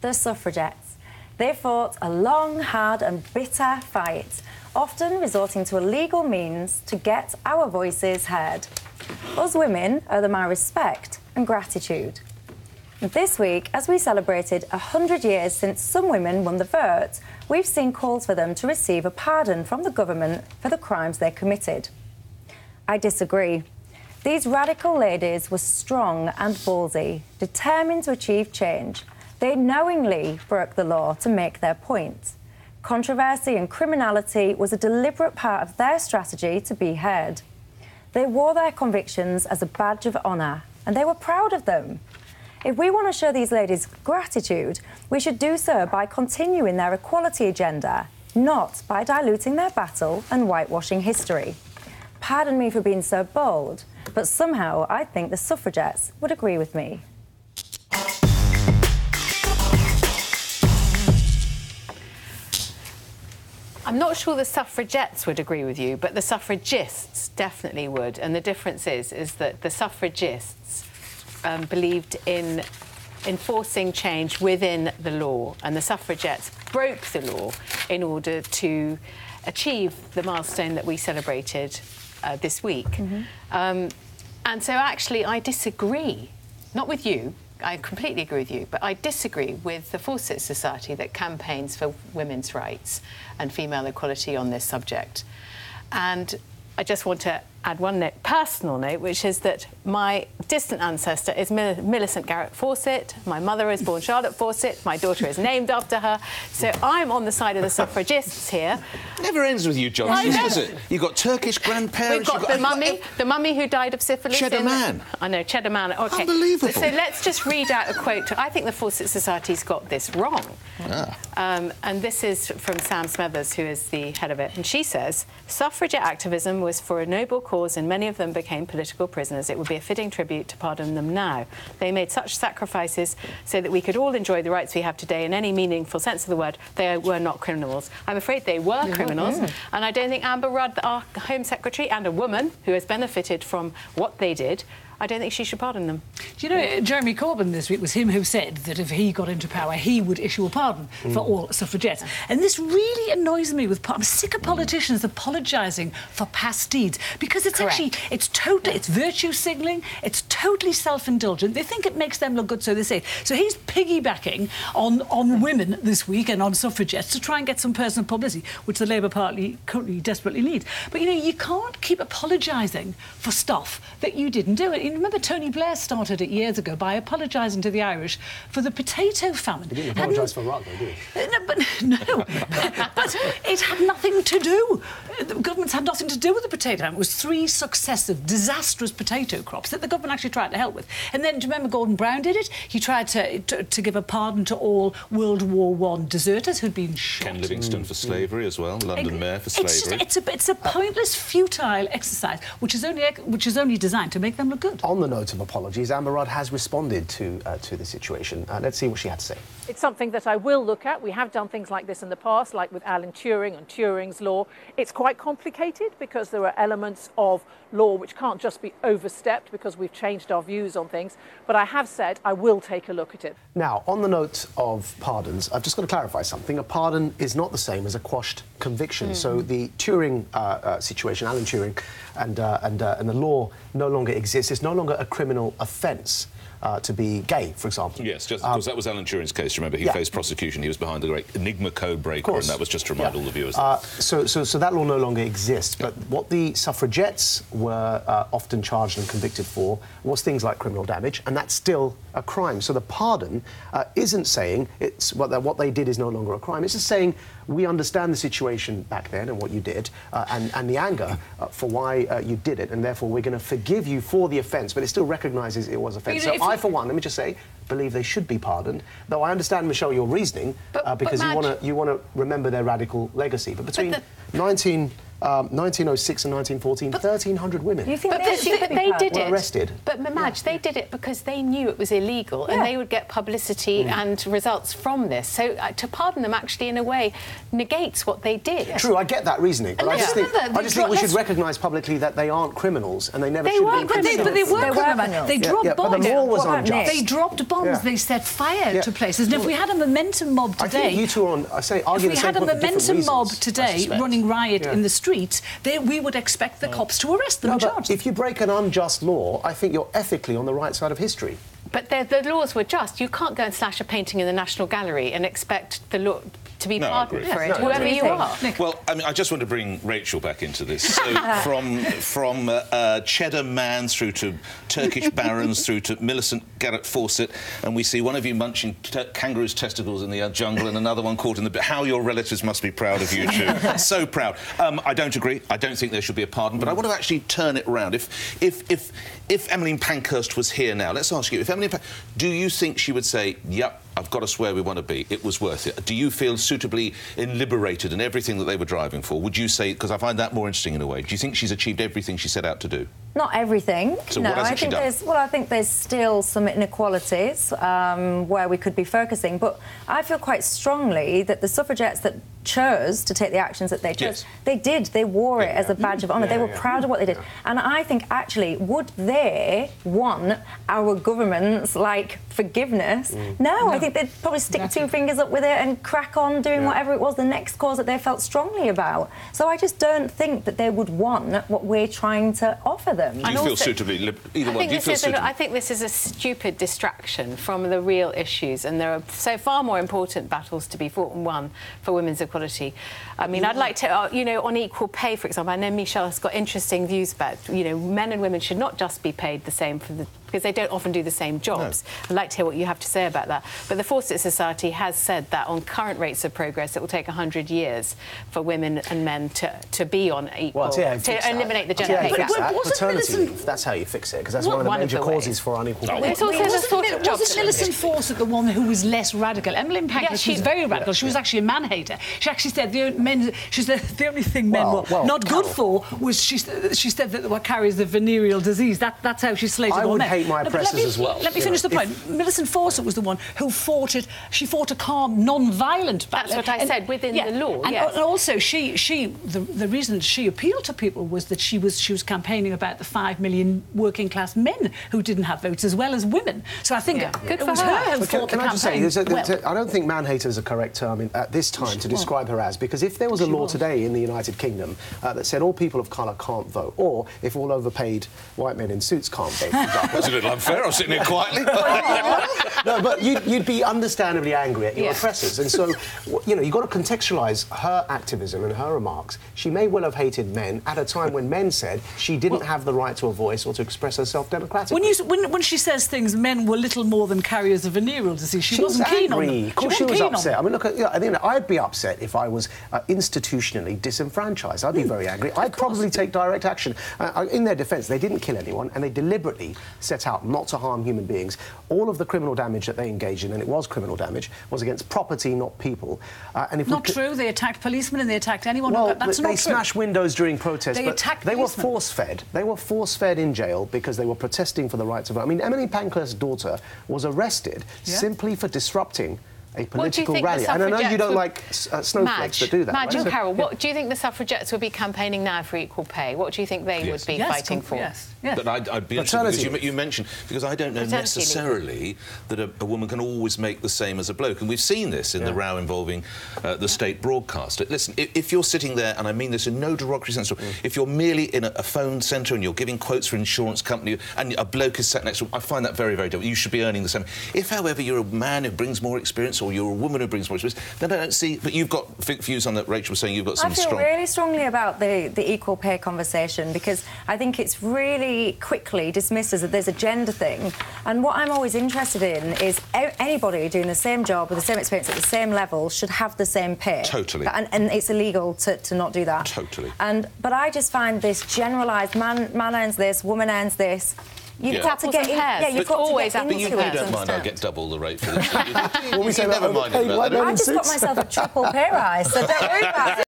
the suffragettes. They fought a long, hard and bitter fight, often resorting to illegal means to get our voices heard. Us women owe them our respect and gratitude. This week, as we celebrated 100 years since some women won the vote, we've seen calls for them to receive a pardon from the government for the crimes they committed. I disagree. These radical ladies were strong and ballsy, determined to achieve change. They knowingly broke the law to make their point. Controversy and criminality was a deliberate part of their strategy to be heard. They wore their convictions as a badge of honour, and they were proud of them. If we want to show these ladies gratitude, we should do so by continuing their equality agenda, not by diluting their battle and whitewashing history. Pardon me for being so bold, but somehow I think the suffragettes would agree with me. I'm not sure the suffragettes would agree with you, but the suffragists definitely would. And the difference is that the suffragists believed in enforcing change within the law, and the suffragettes broke the law in order to achieve the milestone that we celebrated this week. And so actually I disagree, not with you, I completely agree with you, but I disagree with the Fawcett Society that campaigns for women's rights and female equality on this subject. And I just want to add one personal note, which is that my distant ancestor is Millicent Garrett Fawcett. My mother is born Charlotte Fawcett. My daughter is named after her. So I'm on the side of the suffragists here. Never ends with you, Johnson, does it? You've got Turkish grandparents. We've got the mummy who died of syphilis. Cheddar Man. I know, Cheddar Man. OK. Unbelievable. So let's just read out a quote. I think the Fawcett Society's got this wrong. And this is from Sam Smethers, who is the head of it. And she says, suffragette activism was for a noble cause and many of them became political prisoners. It would be a fitting tribute to pardon them now. They made such sacrifices so that we could all enjoy the rights we have today in any meaningful sense of the word. They were not criminals. I'm afraid they were criminals. And I don't think Amber Rudd, our Home Secretary, and a woman who has benefited from what they did, I don't think she should pardon them. Do you know, Jeremy Corbyn this week was him who said that if he got into power, he would issue a pardon for all suffragettes. And this really annoys me with... I'm sick of politicians apologising for past deeds, because it's actually... It's virtue signalling, it's totally self-indulgent. They think it makes them look good, so they say. So he's piggybacking on women this week and on suffragettes to try and get some personal publicity, which the Labour Party currently desperately needs. But, you know, you can't keep apologising for stuff that you didn't do. You remember Tony Blair started it years ago by apologising to the Irish for the potato famine. He didn't apologise for Iraq, though, did he? But it had nothing to do. The government's had nothing to do with the potato famine. It was 3 successive, disastrous potato crops that the government actually tried to help with. And then, do you remember Gordon Brown did it? He tried to give a pardon to all World War I deserters who'd been shot. Ken Livingstone for slavery as well, London Mayor for slavery. It's a pointless, futile exercise, which is only designed to make them look good. On the note of apologies, Amber Rudd has responded to the situation. Let's see what she had to say. It's something that I will look at. We have done things like this in the past, like with Alan Turing and Turing's law. It's quite complicated because there are elements of law which can't just be overstepped because we've changed our views on things. But I have said I will take a look at it. Now, on the note of pardons, I've just got to clarify something. A pardon is not the same as a quashed conviction. So the Turing situation, Alan Turing, and the law no longer exists. It's no longer a criminal offence to be gay, for example. Yes, just because that was Alan Turing's case. Remember, he faced prosecution. He was behind the great Enigma code breaker, and that was just to remind all the viewers. So that law no longer exists. But what the suffragettes were often charged and convicted for was things like criminal damage, and that's still a crime. So the pardon isn't saying that what they did is no longer a crime. It's just saying we understand the situation back then and what you did, and the anger for why you did it, and therefore we're going to forgive you for the offence, but it still recognises it was offence. So I, for one, let me just say, believe they should be pardoned. Though I understand, Michelle, your reasoning, because you want to remember their radical legacy. But between 1906 and 1914, 1,300 women. You think but they did were it. Arrested. But Mamaj, they did it because they knew it was illegal and they would get publicity and results from this. So to pardon them actually, in a way, negates what they did. True, I get that reasoning, but I just think we should recognise publicly that they aren't criminals and they never should have been criminals. But they were criminals. They dropped bombs. But the law was unjust. They dropped bombs. They set fire to places. And if we had a momentum mob today... I think you two are on... If we had a momentum mob today running riot in the streets, we would expect the cops to arrest them and charge them. If you break an unjust law, I think you're ethically on the right side of history. But the laws were just. You can't go and slash a painting in the National Gallery and expect the law to be pardoned for it, whoever you are. Well, I mean, I just want to bring Rachel back into this. So from Cheddar Man through to Turkish barons through to Millicent Garrett Fawcett, and we see one of you munching kangaroo's testicles in the jungle and another one caught in the... How your relatives must be proud of you two. So proud. I don't agree. I don't think there should be a pardon, but I want to actually turn it around. If Emmeline Pankhurst was here now, let's ask you, do you think she would say, yep, I've got us where we want to be, it was worth it? Do you feel suitably liberated in everything that they were driving for? Would you say, because I find that more interesting in a way, do you think she's achieved everything she set out to do? Not everything. So no, what hasn't she done? I think there's still some inequalities where we could be focusing, but I feel quite strongly that the suffragettes that chose to take the actions that they chose, they wore it as a badge of honour. They were proud of what they did. And I think, actually, would they want our government's, forgiveness? No, I think they'd probably stick two fingers up with it and crack on doing whatever it was, the next cause that they felt strongly about. So I just don't think that they would want what we're trying to offer them. Do you feel suitably... I think this is a stupid distraction from the real issues, and there are so far more important battles to be fought and won for women's equality. I mean, I'd like to, on equal pay, for example, I know Michelle has got interesting views about, men and women should not just be paid the same because they don't often do the same jobs. No. I'd like to hear what you have to say about that. But the Fawcett Society has said that on current rates of progress, it will take 100 years for women and men to be on equal, to eliminate the gender pay gap. Maternity leave, that's how you fix it, because that's one of the major causes for unequal pay. Wasn't Millicent Fawcett the one who was less radical? Emmeline Pankhurst was very radical. She was actually a man-hater. She actually said the only thing men were not good for was she said that they were carriers of venereal disease. That's how she slated all men. I would hate my oppressors as well. Let me finish the point. Millicent Fawcett was the one who fought it. She fought a calm, non-violent battle. That's what I said, within the law. And also, the reason she appealed to people was that she was campaigning about the 5 million working-class men who didn't have votes, as well as women. So I think it was her who fought the campaign. I don't think man-hater is a correct term at this time to describe her as, because if there was a law today in the United Kingdom that said all people of colour can't vote, or if all overpaid white men in suits can't vote, That's a little unfair. I'm sitting here quietly. No, but you'd be understandably angry at your oppressors. And so, you've got to contextualise her activism and her remarks. She may well have hated men at a time when men said she didn't have the right to a voice or to express herself democratically. When she says things, men were little more than carriers of venereal disease, she wasn't keen on them. Of course she was upset. I mean, look, I'd be upset if I was institutionally disenfranchised. I'd be very angry. I'd probably take direct action. In their defence, they didn't kill anyone, and they deliberately set out not to harm human beings. All of the criminal damage that they engaged in, and it was criminal damage, was against property, not people. Not true. They attacked policemen and they attacked anyone. Well, that's not true. They smashed windows during protests. They were policemen. force-fed. They were force-fed in jail because they were protesting for the right to vote. I mean, Emmeline Pankhurst's daughter was arrested simply for disrupting a political rally. And I know you don't like snowflakes that do that. Madge and Carol, what do you think the suffragettes would be campaigning now for equal pay? What do you think they would be fighting for? Yes. But I'd be interested, because you mentioned, because I don't know necessarily that a woman can always make the same as a bloke. And we've seen this in the row involving the state broadcaster. Listen, if you're sitting there, and I mean this in no derogatory sense, if you're merely in a phone centre and you're giving quotes for an insurance company and a bloke is sat next to you, I find that very, very difficult. You should be earning the same. If, however, you're a man who brings more experience, or you're a woman who brings more experience, then I don't see... But you've got views on that. Rachel was saying you've got some strong... I feel really strongly about the equal pay conversation, because I think it's really quickly dismissed as that there's a gender thing. And what I'm always interested in is anybody doing the same job with the same experience at the same level should have the same pay. Totally. And it's illegal to not do that. Totally. But I just find this generalised, man earns this, woman earns this. You've got to get in. You've got to get into it. But you don't mind I get double the rate for this. Well, we say never mind. I just got myself a triple pay rise, so don't worry about it.